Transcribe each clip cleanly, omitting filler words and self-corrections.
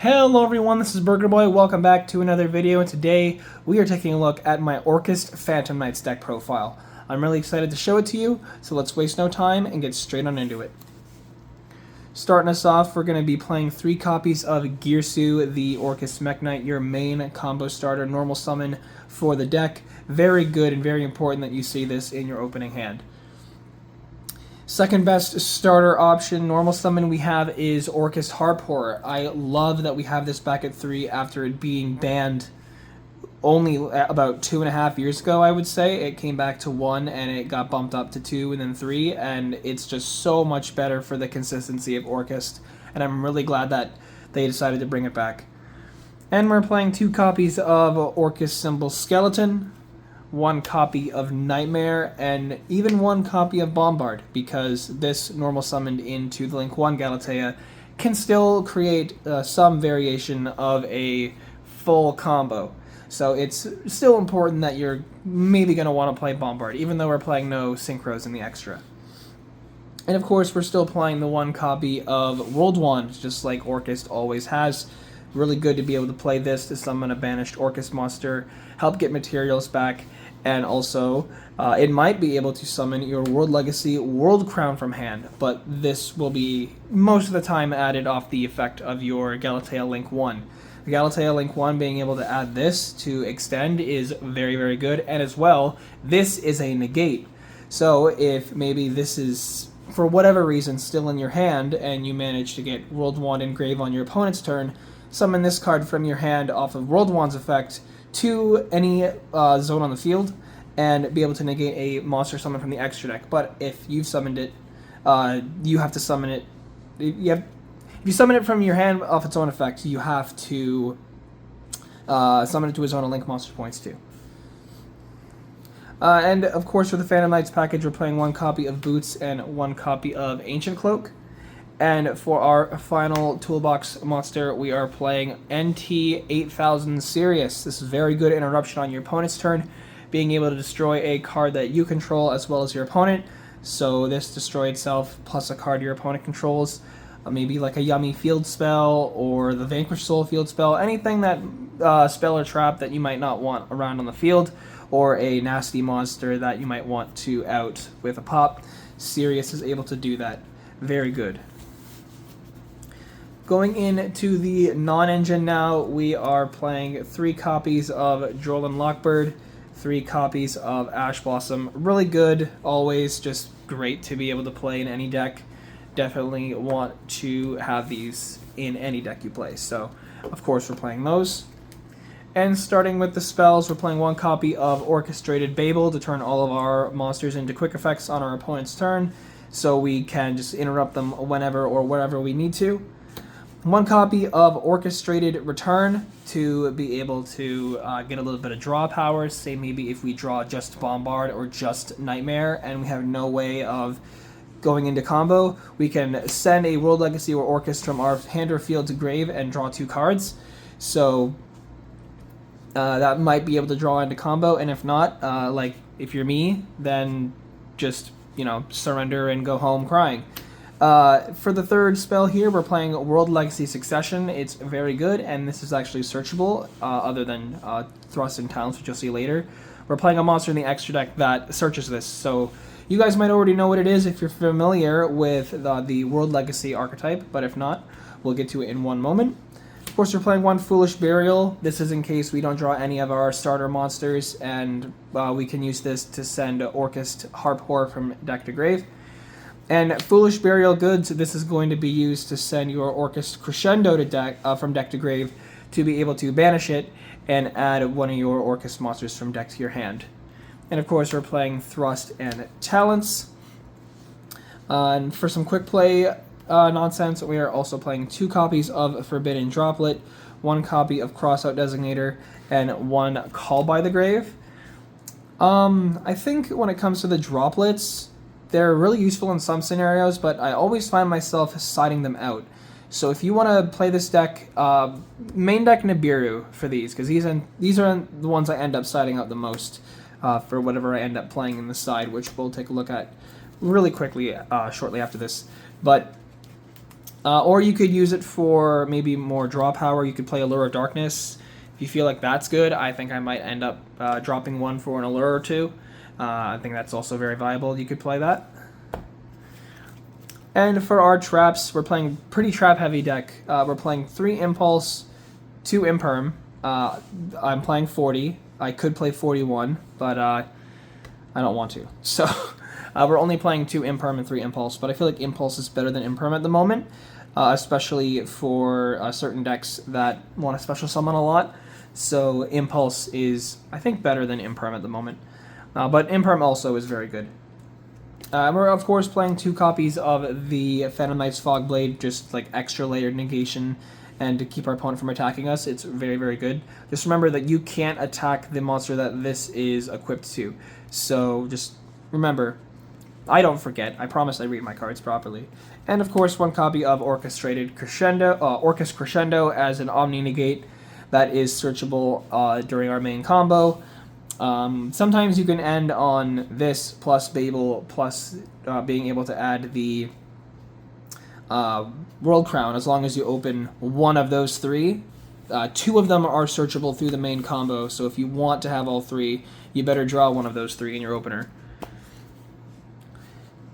Hello everyone, this is Burger Boy. Welcome back to another video, and today we are taking a look at my Orcust Phantom Knights deck profile. I'm really excited to show it to you, so let's waste no time and get straight on into it. Starting us off, we're going to be playing 3 copies of Girsu, the Orcust Mech Knight, your main combo starter normal summon for the deck. Very good and very important that you see this in your opening hand. Second best starter option, normal summon we have is Orcust Harpor. I love that we have this back at 3 after it being banned only about 2.5 years ago, I would say. It came back to 1 and it got bumped up to 2 and then 3, and it's just so much better for the consistency of Orcust, and I'm really glad that they decided to bring it back. And we're playing 2 copies of Orcust Symbol Skeleton, 1 copy of Nightmare, and even 1 copy of Bombard, because this normal summoned into the Link 1 Galatea can still create some variation of a full combo. So it's still important that you're maybe going to want to play Bombard, even though we're playing no synchros in the extra. And of course, we're still playing the 1 copy of World Wand, just like Orcust always has. Really good to be able to play this to summon a banished Orcust monster, help get materials back, and also it might be able to summon your World Legacy World Crown from hand, but this will be most of the time added off the effect of your Galatea Link 1. The Galatea Link 1 being able to add this to extend is very, very good, and as well, this is a negate. So if maybe this is, for whatever reason, still in your hand, and you manage to get World Wand engrave on your opponent's turn, summon this card from your hand off of World Wand's effect to any zone on the field, and be able to negate a monster summon from the extra deck. But if you've summoned it, you have to summon it. If you summon it from your hand off its own effect, you have to summon it to its own link monster points too. And of course, for the Phantom Knights package, we're playing 1 copy of Boots and 1 copy of Ancient Cloak. And for our final toolbox monster, we are playing NT 8000 Sirius. This is very good interruption on your opponent's turn, being able to destroy a card that you control as well as your opponent. So this destroy itself plus a card your opponent controls, maybe like a Yummy field spell or the Vanquish Soul field spell, anything that spell or trap that you might not want around on the field, or a nasty monster that you might want to out with a pop. Sirius is able to do that. Very good. Going into the non-engine now, we are playing 3 copies of Droll Lockbird, 3 copies of Ash Blossom. Really good, always just great to be able to play in any deck. Definitely want to have these in any deck you play. So, of course, we're playing those. And starting with the spells, we're playing 1 copy of Orchestrated Babel to turn all of our monsters into quick effects on our opponent's turn, so we can just interrupt them whenever or wherever we need to. 1 copy of Orchestrated Return to be able to get a little bit of draw power. Say maybe if we draw just Bombard or just Nightmare and we have no way of going into combo, we can send a World Legacy or Orcust from our hand or field to grave and draw 2 cards. So that might be able to draw into combo, and if not, like if you're me, then just, surrender and go home crying. For the 3rd spell here, we're playing World Legacy Succession. It's very good, and this is actually searchable, other than Thrust and Talents, which you'll see later. We're playing a monster in the extra deck that searches this, so you guys might already know what it is if you're familiar with the World Legacy archetype, but if not, we'll get to it in one moment. Of course, we're playing 1 Foolish Burial. This is in case we don't draw any of our starter monsters, and we can use this to send Orcust Harpor from deck to grave. And Foolish Burial Goods, this is going to be used to send your Orcust Crescendo to deck, from deck to grave, to be able to banish it and add 1 of your Orcust monsters from deck to your hand. And of course, we're playing Thrust and Talents. And for some quick play nonsense, we are also playing 2 copies of Forbidden Droplet, 1 copy of Crossout Designator, and 1 Call by the Grave. I think when it comes to the droplets, they're really useful in some scenarios, but I always find myself siding them out. So if you want to play this deck, main deck Nibiru for these, because these are the ones I end up siding out the most for whatever I end up playing in the side, which we'll take a look at really quickly shortly after this. But Or you could use it for maybe more draw power. You could play Allure of Darkness. If you feel like that's good, I think I might end up dropping one for an Allure or two. I think that's also very viable. You could play that. And for our traps, we're playing pretty trap-heavy deck. We're playing 3 Impulse, 2 Imperm. I'm playing 40. I could play 41, but I don't want to. So we're only playing 2 Imperm and 3 Impulse, but I feel like Impulse is better than Imperm at the moment, especially for certain decks that want to special summon a lot. So Impulse is, I think, better than Imperm at the moment. But Imperm also is very good. We're, of course, playing 2 copies of the Phantom Knights Fogblade, just like extra layered negation, and to keep our opponent from attacking us. It's very, very good. Just remember that you can't attack the monster that this is equipped to. So just remember, I don't forget. I promise I read my cards properly. And, of course, 1 copy of Orcust Crescendo as an Omni Negate that is searchable during our main combo. Sometimes you can end on this plus Babel plus being able to add the World Crown as long as you open one of those 3. 2 of them are searchable through the main combo, so if you want to have all 3, you better draw one of those 3 in your opener.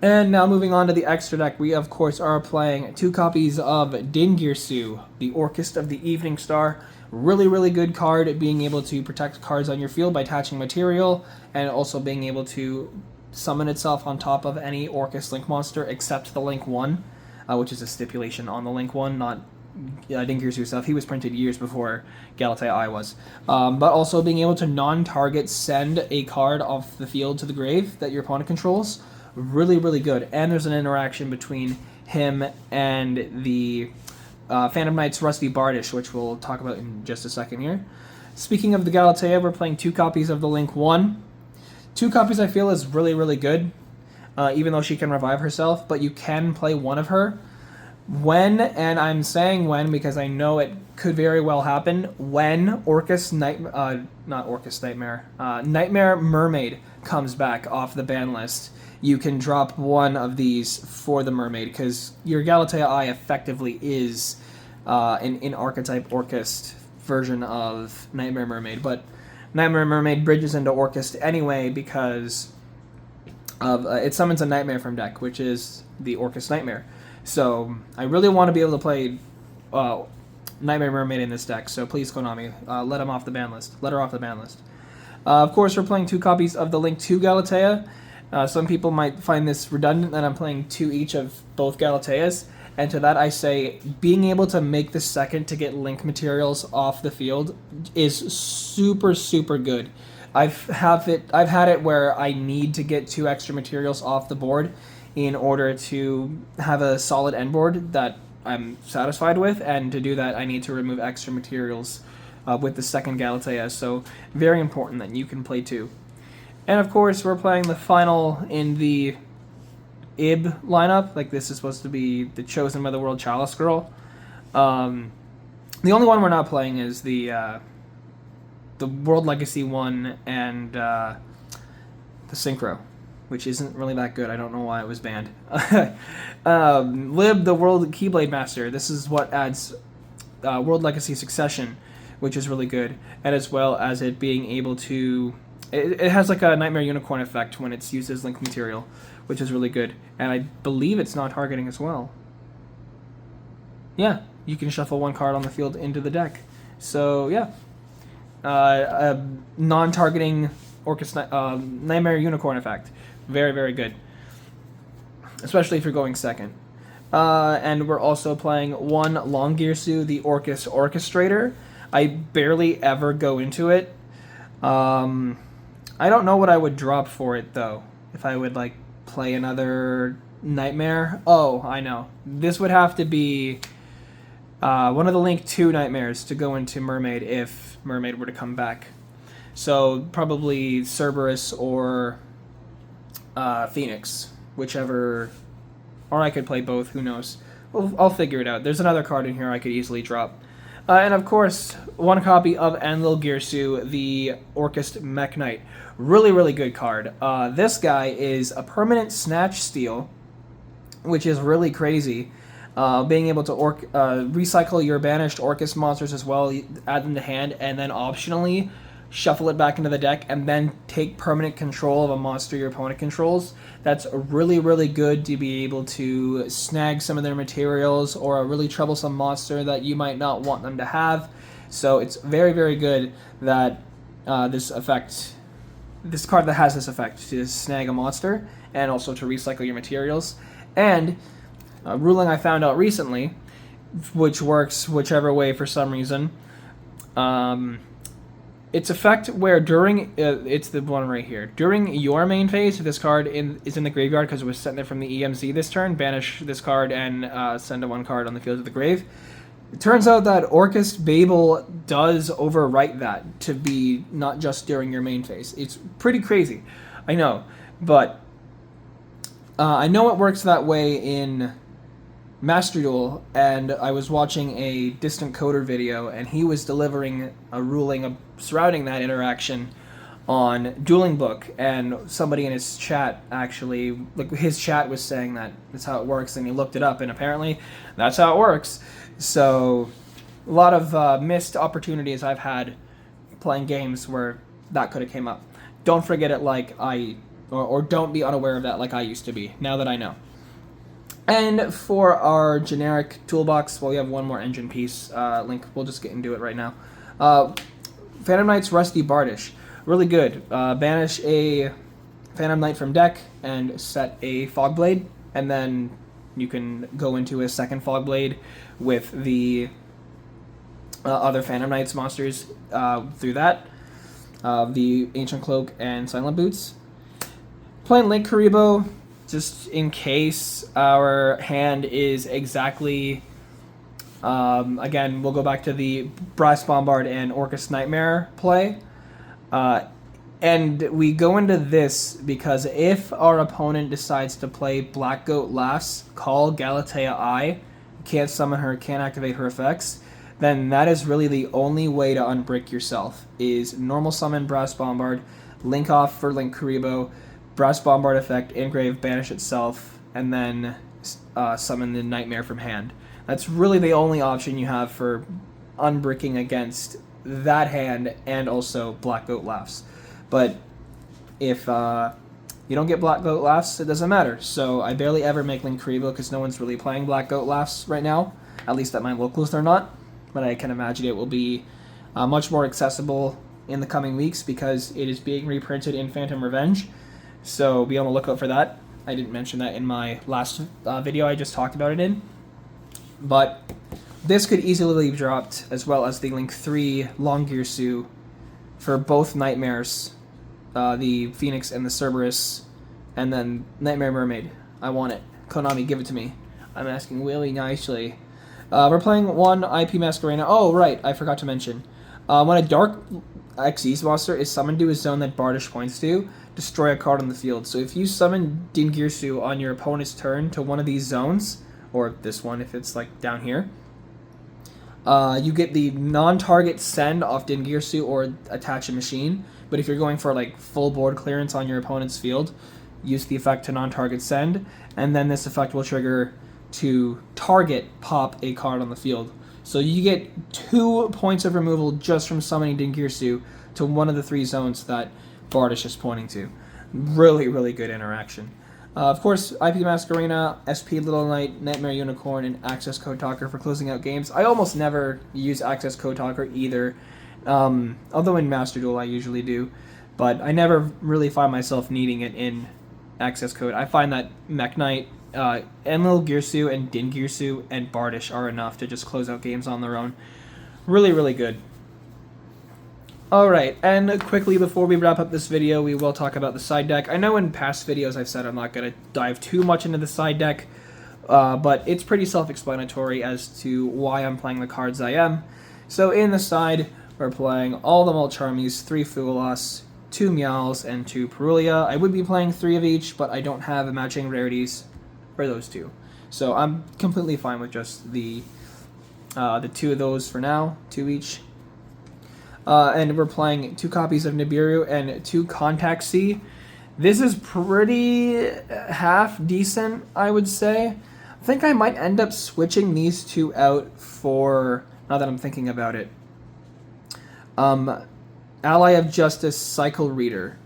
And now moving on to the extra deck, we of course are playing 2 copies of Dingirsu, the Orcust of the Evening Star. Really, really good card at being able to protect cards on your field by attaching material, and also being able to summon itself on top of any Orcust Link monster except the Link 1, which is a stipulation on the Link 1, not Dingirsu stuff. He was printed years before Galatea I was. But also being able to non-target send a card off the field to the grave that your opponent controls. Really, really good. And there's an interaction between him and the Phantom Knights Rusty Bardish, which we'll talk about in just a second here. Speaking of the Galatea, we're playing 2 copies of the Link 1. 2 copies I feel is really, really good, even though she can revive herself, but you can play one of her. When, and I'm saying when because I know it could very well happen, when Nightmare Mermaid comes back off the ban list, you can drop one of these for the Mermaid, because your Galatea I effectively is an in-archetype Orcust version of Nightmare Mermaid, but Nightmare Mermaid bridges into Orcust anyway because of it summons a Nightmare from deck, which is the Orcust Nightmare. So I really want to be able to play Nightmare Mermaid in this deck, so please, Konami, let him off the ban list. Let her off the ban list. Of course, we're playing 2 copies of the Link 2 Galatea. Some people might find this redundant that I'm playing 2 each of both Galateas, and to that I say, being able to make the second to get Link materials off the field is super, super good. I've had it where I need to get 2 extra materials off the board in order to have a solid end board that I'm satisfied with, and to do that I need to remove extra materials with the second Galatea, so very important that you can play 2. And of course we're playing the final in the Ib lineup, like this is supposed to be the Chosen by the World Chalice Girl. The only one we're not playing is the World Legacy one and the Synchro, which isn't really that good. I don't know why it was banned. Lib, the World Keyblade Master. This is what adds World Legacy Succession, which is really good, and as well as it being able to... It has like a Nightmare Unicorn effect when it's used as Link material, which is really good. And I believe it's not targeting as well. Yeah, you can shuffle 1 card on the field into the deck. So, yeah. Non-targeting Orcust Nightmare Unicorn effect. Very, very good. Especially if you're going second. And we're also playing 1 Longirsu, the Orcust Orchestrator. I barely ever go into it. I don't know what I would drop for it, though. If I would, like, play another Nightmare. Oh, I know. This would have to be one of the Link 2 Nightmares to go into Mermaid if Mermaid were to come back. So, probably Cerberus or Phoenix. Whichever... Or I could play both, who knows. Well, I'll figure it out. There's another card in here I could easily drop. And of course, 1 copy of Enlil Girsu, the Orcust Mech Knight. Really, really good card. This guy is a permanent Snatch Steal, which is really crazy. Being able to recycle your banished Orcust monsters as well, add them to hand, and then optionally shuffle it back into the deck, and then take permanent control of a monster your opponent controls. That's really, really good to be able to snag some of their materials or a really troublesome monster that you might not want them to have. So it's very, very good that this card that has this effect, to snag a monster and also to recycle your materials. And a ruling I found out recently, which works whichever way for some reason, its effect where during, it's the one right here, during your main phase, if this card is in the graveyard because it was sent there from the EMZ this turn, banish this card and send a 1 card on the field to the grave. It turns out that Orcust Babel does overwrite that to be not just during your main phase. It's pretty crazy, I know, but I know it works that way in Master Duel, and I was watching a Distant Coder video, and he was delivering a ruling surrounding that interaction on Dueling Book, and somebody in his chat actually, like his chat was saying that that's how it works, and he looked it up, and apparently that's how it works. So a lot of missed opportunities I've had playing games where that could have came up. Don't forget it like or don't be unaware of that like I used to be, now that I know. And for our generic toolbox, well, we have one more engine piece. Link, we'll just get into it right now. Phantom Knights Rusty Bardish. Really good. Banish a Phantom Knight from deck and set a Fogblade, and then you can go into a second Fogblade with the other Phantom Knights monsters through that. The Ancient Cloak and Silent Boots. Playing Link Karibo, just in case our hand is exactly... again, we'll go back to the Brass Bombard and Orcust Nightmare play. And we go into this because if our opponent decides to play Black Goat Lass, call Galatea Eye, can't summon her, can't activate her effects, then that is really the only way to unbrick yourself, is normal summon Brass Bombard, link off for Link Karibo, Brass Bombard effect, engrave, banish itself, and then summon the Nightmare from hand. That's really the only option you have for unbricking against that hand and also Black Goat Laughs. But if you don't get Black Goat Laughs, it doesn't matter. So I barely ever make Link Karibo because no one's really playing Black Goat Laughs right now. At least at my locals they're not. But I can imagine it will be much more accessible in the coming weeks because it is being reprinted in Phantom Revenge. So be on the lookout for that. I didn't mention that in my last video I just talked about it in. But this could easily be dropped, as well as the Link 3 Long Gear Sue for both Nightmares, the Phoenix and the Cerberus, and then Nightmare Mermaid. I want it. Konami, give it to me. I'm asking really nicely. We're playing one IP Masquerena. Oh, right, I forgot to mention. When a Dark Xyz monster is summoned to a zone that Bardish points to, destroy a card on the field. So if you summon Dingirsu on your opponent's turn to one of these zones, or this one if it's like down here, you get the non-target send off Dingirsu or attach a machine. But if you're going for like full board clearance on your opponent's field, use the effect to non-target send, and then this effect will trigger to target pop a card on the field. So you get 2 points of removal just from summoning Dingirsu to one of the 3 zones that Bardish is pointing to. Really, really good interaction. Of course, IP Masquerena, SP Little Knight, Nightmare Unicorn, and Access Code Talker for closing out games. I almost never use Access Code Talker either, although in Master Duel I usually do, but I never really find myself needing it in Access Code. I find that Mech Knight, Enlil Girsu, and Dingirsu, and Bardish are enough to just close out games on their own. Really, really good. Alright, and quickly before we wrap up this video, we will talk about the side deck. I know in past videos I've said I'm not going to dive too much into the side deck, but it's pretty self-explanatory as to why I'm playing the cards I am. So in the side, we're playing all the Mulcharmies, 3 Fugalas, 2 Meowls, and 2 Perulia. I would be playing 3 of each, but I don't have matching rarities for those 2. So I'm completely fine with just the 2 of those for now, 2 each. And we're playing 2 copies of Nibiru and 2 Contact C. This is pretty half decent, I would say. think I might end up switching these two out for, now that I'm thinking about it, Ally of Justice Cycle Reader,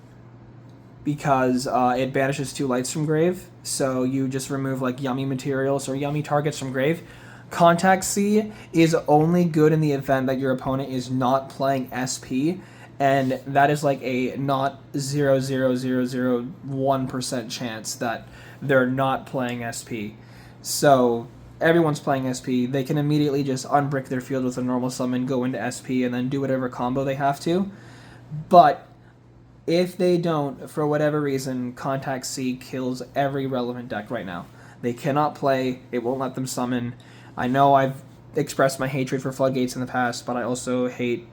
because it banishes 2 lights from grave, so you just remove like yummy materials or yummy targets from grave. Contact C is only good in the event that your opponent is not playing SP, and that is like a not 0.00001% chance that they're not playing SP. So everyone's playing SP. They can immediately just unbrick their field with a normal summon, go into SP, and then do whatever combo they have to. But if they don't, for whatever reason, Contact C kills every relevant deck right now. They cannot play. It won't let them summon. I know I've expressed my hatred for Floodgates in the past, but I also hate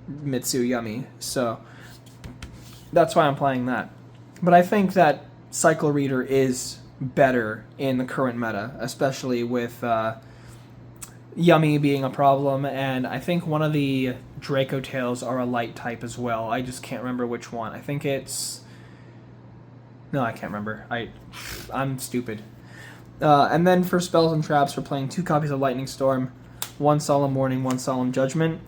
Mitsu Yummy, so that's why I'm playing that. But I think that Cycle Reader is better in the current meta, especially with Yummy being a problem, and I think one of the Draco Tails are a light type as well. I just can't remember which one. I think it's... No, I can't remember. I'm stupid. And then for spells and traps, we're playing 2 copies of Lightning Storm, 1 Solemn Warning, 1 Solemn Judgment.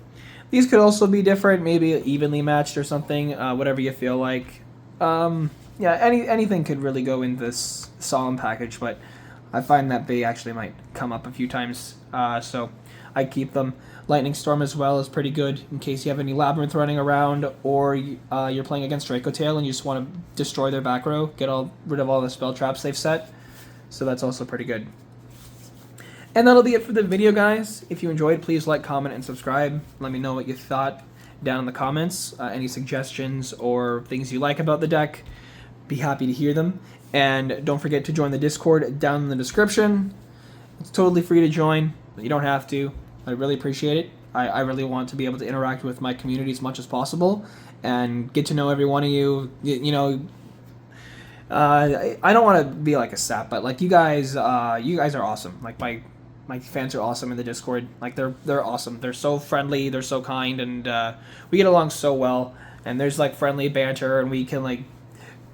These could also be different, maybe evenly matched or something, whatever you feel like. Yeah, anything could really go in this Solemn package, but I find that they actually might come up a few times, so I keep them. Lightning Storm as well is pretty good in case you have any Labyrinth running around, or you're playing against Draco Tail and you just want to destroy their back row, get rid of all the spell traps they've set. So that's also pretty good. And that'll be it for the video, guys. If you enjoyed, please like, comment, and subscribe. Let me know what you thought down in the comments. Any suggestions or things you like about the deck, be happy to hear them. And don't forget to join the Discord down in the description. It's totally free to join. You don't have to. I really appreciate it. I really want to be able to interact with my community as much as possible and get to know every one of you. You know, I don't want to be like a sap, but like you guys are awesome. Like my fans are awesome in the Discord. Like they're awesome. They're so friendly. They're so kind, and we get along so well. And there's like friendly banter, and we can like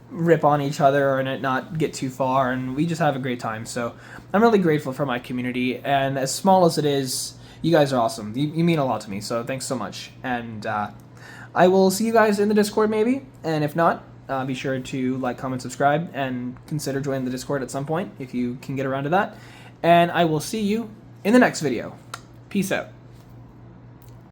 rip on each other and it not get too far, and we just have a great time. So I'm really grateful for my community, and as small as it is, you guys are awesome. You mean a lot to me. So thanks so much. And I will see you guys in the Discord maybe, and if not, be sure to like, comment, subscribe, and consider joining the Discord at some point if you can get around to that. And I will see you in the next video. Peace out.